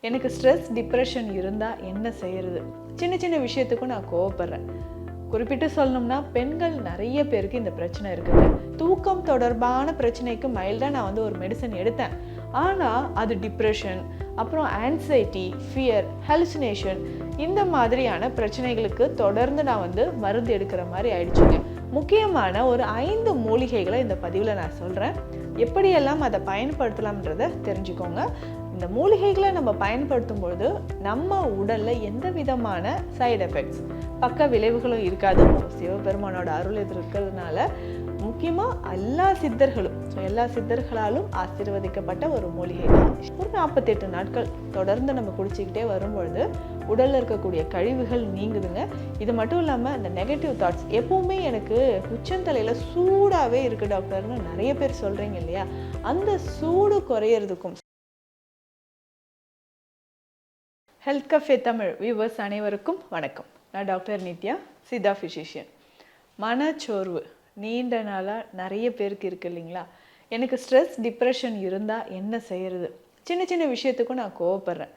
எனக்கு stress depression இருந்தால் என்ன செய்யறது? சின்ன சின்ன விஷயத்துக்கும் நான் கோவப்படுறேன். குறிப்பிட்டு சொல்லணும்னா பெண்கள் நிறைய பேருக்கு இந்த பிரச்சனை இருக்குங்க. தூக்கம் தொடர்பான பிரச்சனைக்கு மைல்டாக நான் ஒரு மெடிசன் எடுத்தேன். ஆனால் அது டிப்ரெஷன், அப்புறம் ஆன்சைட்டி, ஃபியர், ஹலுசினேஷன் இந்த மாதிரியான பிரச்சனைகளுக்கு தொடர்ந்து நான் மருந்து எடுக்கிற மாதிரி ஆயிடுச்சுங்க. முக்கியமான ஒரு 5 மூலிகைகளை இந்த பதிவில் நான் சொல்கிறேன். எப்படியெல்லாம் அதை பயன்படுத்தலாம்ன்றதை தெரிஞ்சுக்கோங்க. இந்த மூலிகைகளை நம்ம பயன்படுத்தும் பொழுது நம்ம உடலில் எந்த விதமான சைடு எஃபெக்ட்ஸ், பக்க விளைவுகளும் இருக்காது. சிவபெருமானோட அருள் இது இருக்கிறதுனால முக்கியமாக எல்லா சித்தர்களாலும் ஆசீர்வதிக்கப்பட்ட ஒரு மூலிகை தான். ஒரு 48 நாட்கள் தொடர்ந்து நம்ம குடிச்சிக்கிட்டே வரும்பொழுது உடலில் இருக்கக்கூடிய கழிவுகள் நீங்குதுங்க. இது மட்டும் இல்லாமல் இந்த நெகட்டிவ் தாட்ஸ், எப்பவுமே எனக்கு உச்சந்தலையில் சூடாகவே இருக்குது டாக்டர்னு நிறைய பேர் சொல்கிறீங்க இல்லையா, அந்த சூடு குறையிறதுக்கும் ஹெல்த் கஃபே தமிழ் வியூவர்ஸ் அனைவருக்கும் வணக்கம். நான் டாக்டர் நித்யா, சித்தா ஃபிசிஷியன். மனச்சோர்வு நீண்ட நாளாக நிறைய பேருக்கு இருக்குது இல்லைங்களா? எனக்கு ஸ்ட்ரெஸ் டிப்ரெஷன் இருந்தால் என்ன செய்யறது? சின்ன சின்ன விஷயத்துக்கும் நான் கோவப்படுறேன்.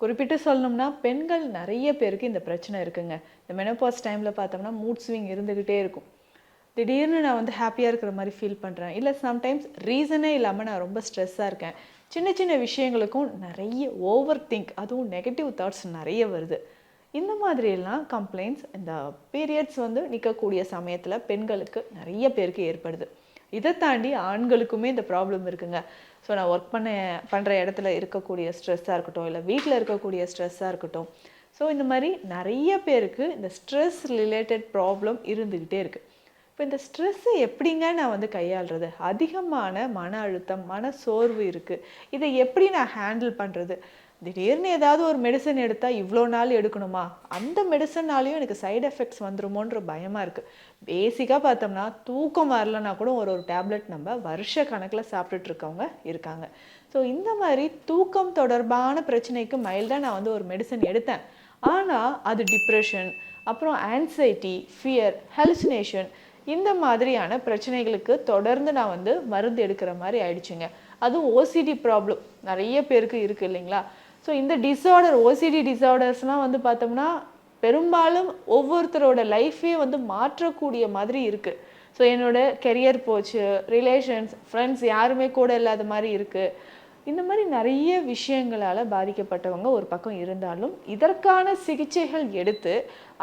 குறிப்பிட்டு சொல்லணும்னா பெண்கள் நிறைய பேருக்கு இந்த பிரச்சனை இருக்குங்க. இந்த மெனோபாஸ் டைமில் பார்த்தோம்னா மூட் ஸ்விங் இருந்துக்கிட்டே இருக்கும். திடீர்னு நான் ஹாப்பியாக இருக்கிற மாதிரி ஃபீல் பண்ணுறேன், இல்லை சம்டைம்ஸ் ரீசனே இல்லாமல் நான் ரொம்ப ஸ்ட்ரெஸ்ஸாக இருக்கேன். சின்ன சின்ன விஷயங்களுக்கும் நிறைய ஓவர் திங்க், அதுவும் நெகட்டிவ் தாட்ஸ் நிறைய வருது. இந்த மாதிரியெல்லாம் கம்ப்ளைண்ட்ஸ் இந்த பீரியட்ஸ் நிற்கக்கூடிய சமயத்தில் பெண்களுக்கு நிறைய பேருக்கு ஏற்படுது. இதை தாண்டி ஆண்களுக்குமே இந்த ப்ராப்ளம் இருக்குங்க. ஸோ நான் ஒர்க் பண்ணுற இடத்துல இருக்கக்கூடிய ஸ்ட்ரெஸ்ஸாக இருக்கட்டும், இல்லை வீட்டில் இருக்கக்கூடிய ஸ்ட்ரெஸ்ஸாக இருக்கட்டும், ஸோ இந்த மாதிரி நிறைய பேருக்கு இந்த ஸ்ட்ரெஸ் ரிலேட்டட் ப்ராப்ளம் இருந்துக்கிட்டே இருக்குது. இப்போ இந்த ஸ்ட்ரெஸ்ஸை எப்படிங்க நான் கையாளுறது? அதிகமான மன அழுத்தம், மன சோர்வு இருக்குது. இதை எப்படி நான் ஹேண்டில் பண்ணுறது? திடீர்னு ஏதாவது ஒரு மெடிசன் எடுத்தால் இவ்வளோ நாள் எடுக்கணுமா? அந்த மெடிசன்னாலையும் எனக்கு சைடு எஃபெக்ட்ஸ் வந்துருமோன்ற பயமாக இருக்குது. பேசிக்காக பார்த்தோம்னா தூக்கம் வரலன்னா கூட ஒரு டேப்லெட் நம்ம வருஷ கணக்கில் சாப்பிட்டுட்டு இருக்கவங்க இருக்காங்க. ஸோ இந்த மாதிரி தூக்கம் தொடர்பான பிரச்சனைக்கு மைல்டாக நான் ஒரு மெடிசன் எடுத்தேன். ஆனால் அது டிப்ரெஷன், அப்புறம் ஆன்சைட்டி, ஃபியர், ஹலுசினேஷன் இந்த மாதிரியான பிரச்சனைகளுக்கு தொடர்ந்து நான் மருந்து எடுக்கிற மாதிரி ஆயிடுச்சுங்க. அதுவும் ஓசிடி ப்ராப்ளம் நிறைய பேருக்கு இருக்குது இல்லைங்களா? ஸோ இந்த டிஸார்டர், ஓசிடி டிஸார்டர்ஸ்லாம் பார்த்தோம்னா பெரும்பாலும் ஒவ்வொருத்தரோட லைஃபே மாற்றக்கூடிய மாதிரி இருக்குது. ஸோ என்னோட கெரியர் போச்சு, ரிலேஷன்ஸ், ஃப்ரெண்ட்ஸ் யாருமே கூட இல்லாத மாதிரி இருக்குது. இந்த மாதிரி நிறைய விஷயங்களால் பாதிக்கப்பட்டவங்க ஒரு பக்கம் இருந்தாலும் இதற்கான சிகிச்சைகள் எடுத்து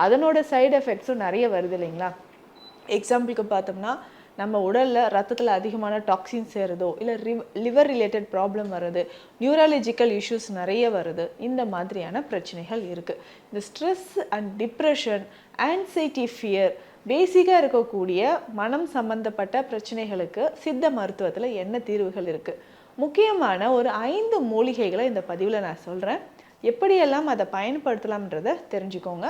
அதனோட சைடு எஃபெக்ட்ஸும் நிறைய வருது இல்லைங்களா? எக்ஸாம்பிளுக்கு பார்த்தோம்னா நம்ம உடலில் ரத்தத்தில் அதிகமான டாக்ஸின் சேருதோ, இல்லை லிவர் ரிலேட்டட் ப்ராப்ளம் வருது, நியூரலஜிக்கல் இஷ்யூஸ் நிறைய வருது. இந்த மாதிரியான பிரச்சனைகள் இருக்குது. இந்த stress and depression, anxiety, fear பேசிக்காக இருக்கக்கூடிய மனம் சம்பந்தப்பட்ட பிரச்சனைகளுக்கு சித்த மருத்துவத்தில் என்ன தீர்வுகள் இருக்குது? முக்கியமான ஒரு 5 மூலிகைகளை இந்த பதிவில் நான் சொல்கிறேன். எப்படியெல்லாம் அதை பயன்படுத்தலாம்ன்றதை தெரிஞ்சுக்கோங்க.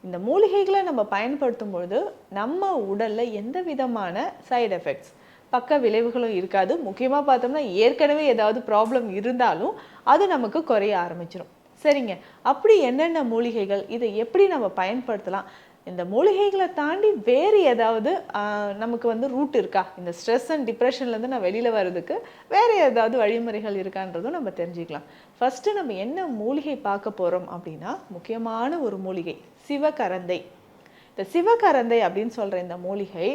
இந்த மூலிகைகளை நம்ம பயன்படுத்தும் பொழுது நம்ம உடலில் எந்த விதமான சைடு எஃபெக்ட்ஸ், பக்க விளைவுகளும் இருக்காது. முக்கியமாக பார்த்தோம்னா ஏற்கனவே ஏதாவது ப்ராப்ளம் இருந்தாலும் அது நமக்கு குறைய ஆரம்பிச்சிடும். சரிங்க, அப்படி என்னென்ன மூலிகைகள், இதை எப்படி நம்ம பயன்படுத்தலாம்? இந்த மூலிகைகளை தாண்டி வேறு ஏதாவது நமக்கு ரூட் இருக்கா? இந்த ஸ்ட்ரெஸ் அண்ட் டிப்ரெஷன்லேருந்து நான் வெளியில் வர்றதுக்கு வேறு ஏதாவது வழிமுறைகள் இருக்கான்றதும் நம்ம தெரிஞ்சுக்கலாம். ஃபஸ்ட்டு நம்ம என்ன மூலிகை பார்க்க போகிறோம் அப்படின்னா, முக்கியமான ஒரு மூலிகை சிவகரந்தை. இந்த சிவகரந்தை அப்படின்னு சொல்கிற இந்த மூலிகை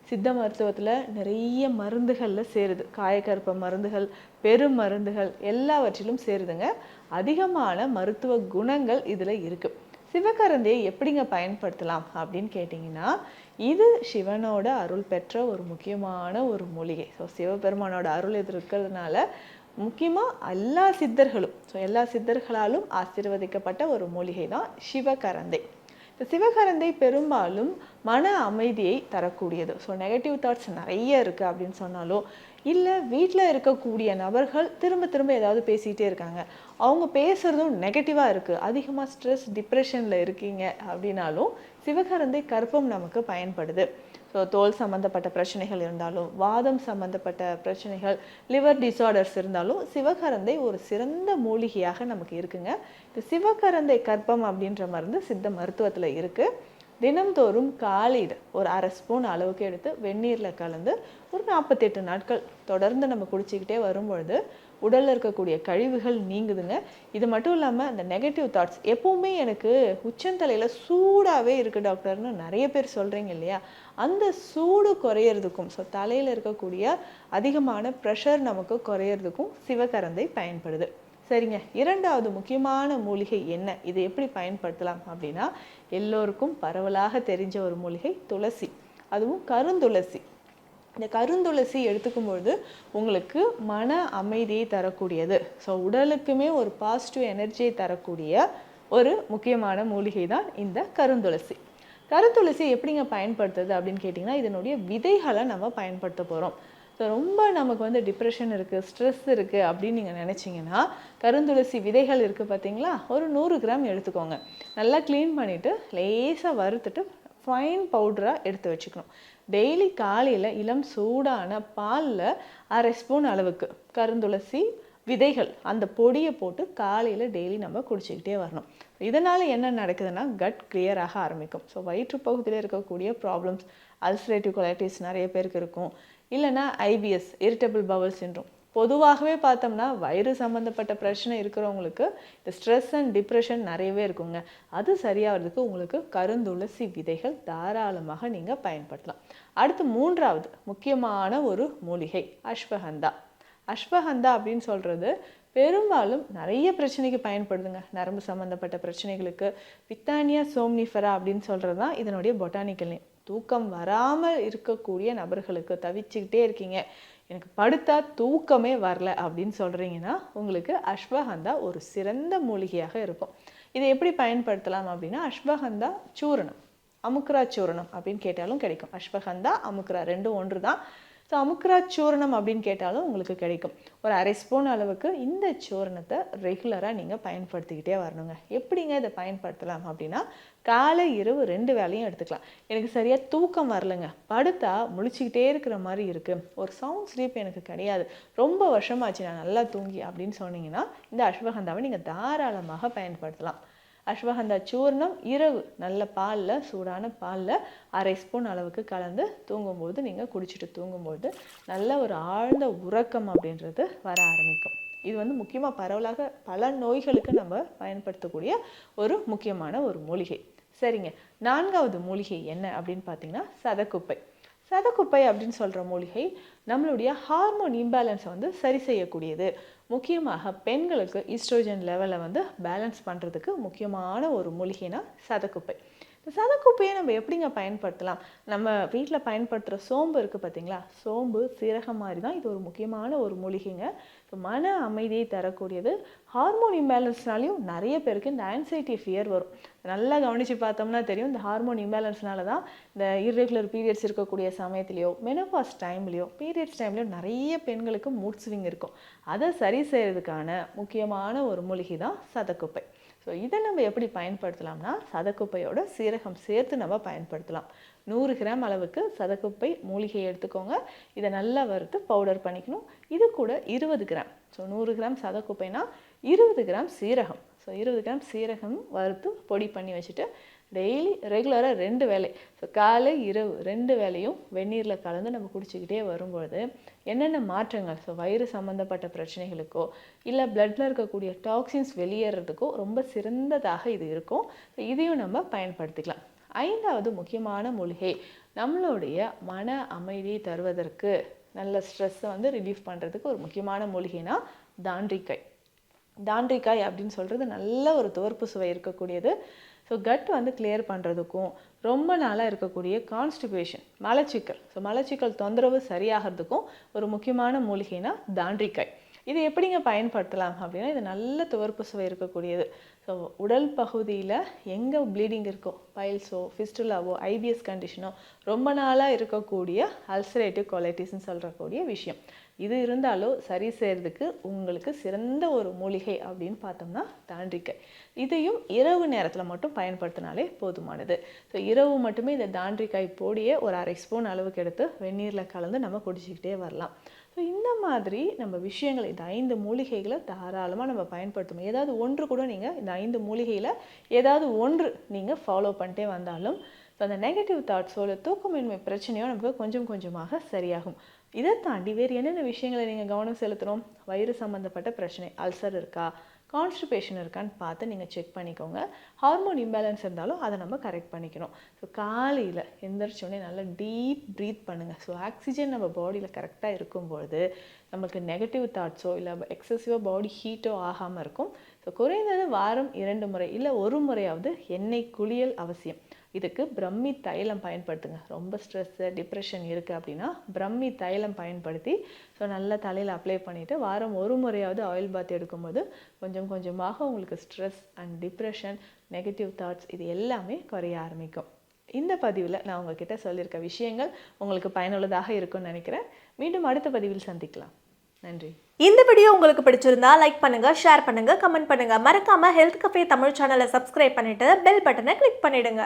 சித்த மருத்துவத்தில் நிறைய மருந்துகளில் சேருது. காயக்கற்ப மருந்துகள், பெருமருந்துகள் எல்லாவற்றிலும் சேருதுங்க. அதிகமான மருத்துவ குணங்கள் இதில் இருக்குது. சிவகரந்தையை எப்படிங்க பயன்படுத்தலாம் அப்படின்னு கேட்டிங்கன்னா, இது சிவனோட அருள் பெற்ற ஒரு முக்கியமான ஒரு மூலிகை. ஸோ சிவபெருமானோட அருள் இது இருக்கிறதுனால முக்கியமாக எல்லா சித்தர்களாலும் ஆசீர்வதிக்கப்பட்ட ஒரு மூலிகை தான் சிவகரந்தை. இந்த சிவகரந்தை பெரும்பாலும் மன அமைதியை தரக்கூடியது. ஸோ நெகட்டிவ் தாட்ஸ் நிறைய இருக்குது அப்படின்னு சொன்னாலும், இல்லை வீட்டில் இருக்கக்கூடிய நபர்கள் திரும்ப திரும்ப ஏதாவது பேசிகிட்டே இருக்காங்க, அவங்க பேசுகிறதும் நெகட்டிவாக இருக்குது, அதிகமாக ஸ்ட்ரெஸ் டிப்ரெஷனில் இருக்கீங்க அப்படின்னாலும் சிவகரந்தை கற்பம் நமக்கு பயன்படுது. ஸோ தோல் சம்மந்தப்பட்ட பிரச்சனைகள் இருந்தாலும், வாதம் சம்மந்தப்பட்ட பிரச்சனைகள், லிவர் டிஸார்டர்ஸ் இருந்தாலும் சிவகரந்தை ஒரு சிறந்த மூலிகையாக நமக்கு இருக்குங்க. இந்த சிவகரந்தை கற்பம் அப்படின்ற மருந்து சித்த மருத்துவத்தில் இருக்குது. தினம்தோறும் காலையில் ஒரு 1/2 ஸ்பூன் அளவுக்கு எடுத்து வெந்நீரில் கலந்து ஒரு 48 நாட்கள் தொடர்ந்து நம்ம குடிச்சிக்கிட்டே வரும்பொழுது உடலில் இருக்கக்கூடிய கழிவுகள் நீங்குதுங்க. இது மட்டும் இல்லாமல் அந்த நெகட்டிவ் தாட்ஸ் எப்போவுமே எனக்கு உச்சந்தலையில் சூடாகவே இருக்குது டாக்டர்னு நிறைய பேர் சொல்கிறீங்க இல்லையா, அந்த சூடு குறையிறதுக்கும் தலையில் இருக்கக்கூடிய அதிகமான ப்ரெஷர் நமக்கு குறையிறதுக்கும் சிவகரந்தை பயன்படுது. சரிங்க, இரண்டாவது முக்கியமான மூலிகை என்ன, இது எப்படி பயன்படுத்தலாம் அப்படின்னா, எல்லோருக்கும் பரவலாக தெரிஞ்ச ஒரு மூலிகை துளசி, அதுவும் கருந்துளசி. இந்த கருந்துளசி எடுத்துக்கும்பொழுது உங்களுக்கு மன அமைதியை தரக்கூடியது, உடலுக்குமே ஒரு பாசிட்டிவ் எனர்ஜியை தரக்கூடிய ஒரு முக்கியமான மூலிகை தான் இந்த கருந்துளசி. கருந்துளசி எப்படிங்க பயன்படுத்துறது அப்படின்னு கேட்டிங்கன்னா, இதனுடைய விதைகளை நம்ம பயன்படுத்த போகிறோம். ரொம்ப நமக்கு டிப்ரெஷன் இருக்குது, ஸ்ட்ரெஸ் இருக்குது அப்படின்னு நீங்கள் நினச்சிங்கன்னா, கருந்துளசி விதைகள் இருக்குது பார்த்தீங்களா, ஒரு 100 கிராம் எடுத்துக்கோங்க. நல்லா க்ளீன் பண்ணிவிட்டு லேசாக வறுத்துட்டு ஃபைன் பவுடராக எடுத்து வச்சுக்கணும். டெய்லி காலையில் இளம் சூடான பாலில் 1/2 ஸ்பூன் அளவுக்கு கருந்துளசி விதைகள் அந்த பொடியை போட்டு காலையில் டெய்லி நம்ம குடிச்சிக்கிட்டே வரணும். இதனால் என்ன நடக்குதுன்னா, கட் கிளியர் ஆக ஆரம்பிக்கும். வயிற்று பகுதியில் இருக்கக்கூடிய ப்ராப்ளம்ஸ், அல்சரேட்டிவ் கொலைட்டிஸ் நிறைய பேருக்கு இருக்கும், இல்லைனா ஐபிஎஸ் இரிட்டபிள் பவல் சிண்ட்ரோம். பொதுவாகவே பார்த்தோம்னா வயிறு சம்மந்தப்பட்ட பிரச்சனை இருக்கிறவங்களுக்கு இந்த ஸ்ட்ரெஸ் அண்ட் டிப்ரெஷன் நிறையவே இருக்குங்க. அது சரியாகிறதுக்கு உங்களுக்கு கருந்துளசி விதைகள் தாராளமாக நீங்கள் பயன்படுத்தலாம். அடுத்து மூன்றாவது முக்கியமான ஒரு மூலிகை அஸ்வகந்தா. அஸ்வகந்தா அப்படின்னு சொல்கிறது பெரும்பாலும் நிறைய பிரச்சனைக்கு பயன்படுதுங்க. நரம்பு சம்மந்தப்பட்ட பிரச்சனைகளுக்கு வித்தானியா சோம்னிஃபெரா அப்படின்னு சொல்கிறது தான் இதனுடைய பொட்டானிக்கல் நேம். தூக்கம் வராமல் இருக்கக்கூடிய நபர்களுக்கு, தவிச்சுக்கிட்டே இருக்கீங்க, எனக்கு படுத்தா தூக்கமே வரல அப்படின்னு சொல்கிறீங்கன்னா, உங்களுக்கு அஸ்வகந்தா ஒரு சிறந்த மூலிகையாக இருக்கும். இதை எப்படி பயன்படுத்தலாம் அப்படின்னா, அஸ்வகந்தா சூரணம், அமுக்ரா சூரணம் அப்படின்னு கேட்டாலும் கிடைக்கும். அஸ்வகந்தா அமுக்ரா ரெண்டும் ஒன்று தான். அமுக்ரா சூரணம் அப்படின்னு கேட்டாலும் உங்களுக்கு கிடைக்கும். ஒரு 1/2 ஸ்பூன் அளவுக்கு இந்த சூரணத்தை ரெகுலராக நீங்கள் பயன்படுத்திக்கிட்டே வரணுங்க. எப்படிங்க இதை பயன்படுத்தலாம் அப்படின்னா, காலை இரவு 2 வேளையும் எடுத்துக்கலாம். எனக்கு சரியாக தூக்கம் வரலைங்க, படுத்தா முழிச்சிக்கிட்டே இருக்கிற மாதிரி இருக்குது, ஒரு சவுண்ட் ஸ்லீப் எனக்கு கிடையாது, ரொம்ப வருஷமாச்சு நான் நல்லா தூங்கி அப்படின்னு சொன்னீங்கன்னா, இந்த அஸ்வகந்தாவை நீங்கள் தாராளமாக பயன்படுத்தலாம். அஸ்வகந்தா சூர்ணம் இரவு நல்ல பாலில், சூடான பாலில் 1/2 ஸ்பூன் அளவுக்கு கலந்து தூங்கும்போது நீங்கள் குடிச்சிட்டு தூங்கும்போது நல்ல ஒரு ஆழ்ந்த உறக்கம் அப்படின்றது வர ஆரம்பிக்கும். இது முக்கியமாக பரவலாக பல நோய்களுக்கு நம்ம பயன்படுத்தக்கூடிய ஒரு முக்கியமான ஒரு மூலிகை. சரிங்க, நான்காவது மூலிகை என்ன அப்படின்னு பார்த்தீங்கன்னா, சதக்குப்பை. சதக்குப்பை அப்படின்னு சொல்கிற மூலிகை நம்மளுடைய ஹார்மோன் இம்பேலன்ஸை சரி செய்யக்கூடியது. முக்கியமாக பெண்களுக்கு ஈஸ்ட்ரோஜன் லெவலை பேலன்ஸ் பண்ணுறதுக்கு முக்கியமான ஒரு மூலிகைனா சதக்குப்பை. இந்த சதக்குப்பையை நம்ம எப்படிங்க பயன்படுத்தலாம்? நம்ம வீட்டில் பயன்படுத்துகிற சோம்பு இருக்குது பார்த்தீங்களா, சோம்பு சீரகம் மாதிரி தான் இது ஒரு முக்கியமான ஒரு மூலிகைங்க. மன அமைதியை தரக்கூடியது. ஹார்மோன் இம்பேலன்ஸ்னாலையும் நிறைய பேருக்கு இந்த ஆன்சைட்டி ஃபியர் வரும். நல்லா கவனித்து பார்த்தோம்னா தெரியும், இந்த ஹார்மோன் இம்பேலன்ஸ்னால தான் இந்த இர்ரெகுலர் பீரியட்ஸ் இருக்கக்கூடிய சமயத்துலையோ, மெனோபாஸ் டைம்லையோ, பீரியட்ஸ் டைம்லையோ நிறைய பெண்களுக்கு மூட் ஸ்விங் இருக்கும். அதை சரி செய்கிறதுக்கான முக்கியமான ஒரு மூலிகை தான் சதக்குப்பை. இதை நம்ம எப்படி பயன்படுத்தலாம்னா, சதக்குப்பையோட சீரகம் சேர்த்து நம்ம பயன்படுத்தலாம். 100 கிராம் அளவுக்கு சதக்குப்பை மூலிகையை எடுத்துக்கோங்க. இதை நல்லா வறுத்து பவுடர் பண்ணிக்கணும். இது கூட 20 கிராம், 100 கிராம் சதக்குப்பைனா 20 கிராம் சீரகம், 20 கிராம் சீரகம் வறுத்து பொடி பண்ணி வச்சுட்டு டெய்லி ரெகுலராக 2 வேளை, காலை இரவு 2 வேளையும் வெந்நீரில் கலந்து நம்ம குடிச்சிக்கிட்டே வரும்பொழுது என்னென்ன மாற்றங்கள், வயிறு சம்மந்தப்பட்ட பிரச்சனைகளுக்கோ இல்லை பிளட்டில் இருக்கக்கூடிய டாக்ஸின்ஸ் வெளியேறதுக்கோ ரொம்ப சிறந்ததாக இது இருக்கும். இதையும் நம்ம பயன்படுத்திக்கலாம். ஐந்தாவது முக்கியமான மூலிகை நம்மளுடைய மன அமைதியை தருவதற்கு, நல்ல ஸ்ட்ரெஸ்ஸை ரிலீஃப் பண்ணுறதுக்கு ஒரு முக்கியமான மூலிகைனா தாண்டிக்காய். தாண்டிக்காய் அப்படின்னு சொல்கிறது நல்ல ஒரு துவர்ப்பு சுவை இருக்கக்கூடியது. கட் கிளியர் பண்ணுறதுக்கும், ரொம்ப நாளாக இருக்கக்கூடிய கான்ஸ்டிபேஷன், மலச்சிக்கல், மலச்சிக்கல் தொந்தரவு சரியாகிறதுக்கும் ஒரு முக்கியமான மூலிகைனா தாண்டிக்காய். இது எப்படிங்க பயன்படுத்தலாம் அப்படின்னா, இது நல்ல துவர்ப்பு சுவை இருக்கக்கூடியது. உடல் பகுதியில் எங்கே ப்ளீடிங் இருக்கோ, பைல்ஸோ, ஃபிஸ்டுலாவோ, ஐபிஎஸ் கண்டிஷனோ, ரொம்ப நாளாக இருக்கக்கூடிய அல்சரேட்டிவ் கொலைட்டிஸ்ன்னு சொல்கிறக்கூடிய விஷயம், இது இருந்தாலும் சரி செய்கிறதுக்கு உங்களுக்கு சிறந்த ஒரு மூலிகை அப்படின்னு பார்த்தோம்னா தாண்டிக்காய். இதையும் இரவு நேரத்தில் மட்டும் பயன்படுத்தினாலே போதுமானது. இரவு மட்டுமே இந்த தாண்டிக்காய் பொடியை ஒரு 1/2 ஸ்பூன் அளவுக்கு எடுத்து வெந்நீரில் கலந்து நம்ம குடிச்சிக்கிட்டே வரலாம். இந்த மாதிரி நம்ம விஷயங்கள், இந்த 5 மூலிகைகளை தாராளமாக நம்ம பயன்படுத்தணும். ஏதாவது ஒன்று கூட நீங்கள் இந்த 5 மூலிகையில் ஏதாவது ஒன்று நீங்கள் ஃபாலோ பண்ணிட்டே வந்தாலும் அந்த நெகட்டிவ் தாட்ஸோ இல்லை தூக்கமின்மை பிரச்சனையோ நமக்கு கொஞ்சம் கொஞ்சமாக சரியாகும். இதை தாண்டி வேறு என்னென்ன விஷயங்களை நீங்கள் கவனம் செலுத்தணும்? வயிறு சம்மந்தப்பட்ட பிரச்சனை, அல்சர் இருக்கா, கான்ஸ்டிபேஷன் இருக்கான்னு பார்த்து நீங்கள் செக் பண்ணிக்கோங்க. ஹார்மோன் இம்பேலன்ஸ் இருந்தாலும் அதை நம்ம கரெக்ட் பண்ணிக்கணும். ஸோ காலையில் எந்திரிச்சோடனே நல்லா டீப் ப்ரீத் பண்ணுங்கள். ஸோ ஆக்சிஜன் நம்ம பாடியில் கரெக்டாக இருக்கும்பொழுது நமக்கு நெகட்டிவ் தாட்ஸோ இல்லை எக்ஸசிவாக பாடி ஹீட்டோ ஆகாமல் இருக்கும். ஸோ குறைந்தது வாரம் 2 முறை இல்லை 1 முறையாவது எண்ணெய் குளியல் அவசியம். இதுக்கு பிரம்மி தைலம் பயன்படுத்துங்க. ரொம்ப ஸ்ட்ரெஸ்ஸு, டிப்ரெஷன் இருக்குது அப்படின்னா பிரம்மி தைலம் பயன்படுத்தி ஸோ நல்லா தலையில் அப்ளை பண்ணிவிட்டு வாரம் 1 முறையாவது ஆயில் பாத் எடுக்கும்போது கொஞ்சம் கொஞ்சமாக உங்களுக்கு stress and depression, negative thoughts இது எல்லாமே குறைய ஆரம்பிக்கும். இந்த பதிவில் நான் உங்ககிட்ட சொல்லியிருக்க விஷயங்கள் உங்களுக்கு பயனுள்ளதாக இருக்கும்னு நினைக்கிறேன். மீண்டும் அடுத்த பதிவில் சந்திக்கலாம். நன்றி. இந்த வீடியோ உங்களுக்கு பிடிச்சிருந்தா லைக் பண்ணுங்க, ஷேர் பண்ணுங்க, கமெண்ட் பண்ணுங்க. மறக்காம ஹெல்த் கஃபே தமிழ் சேனலை சப்ஸ்கிரைப் பண்ணிட்டு பெல் பட்டனை கிளிக் பண்ணிடுங்க.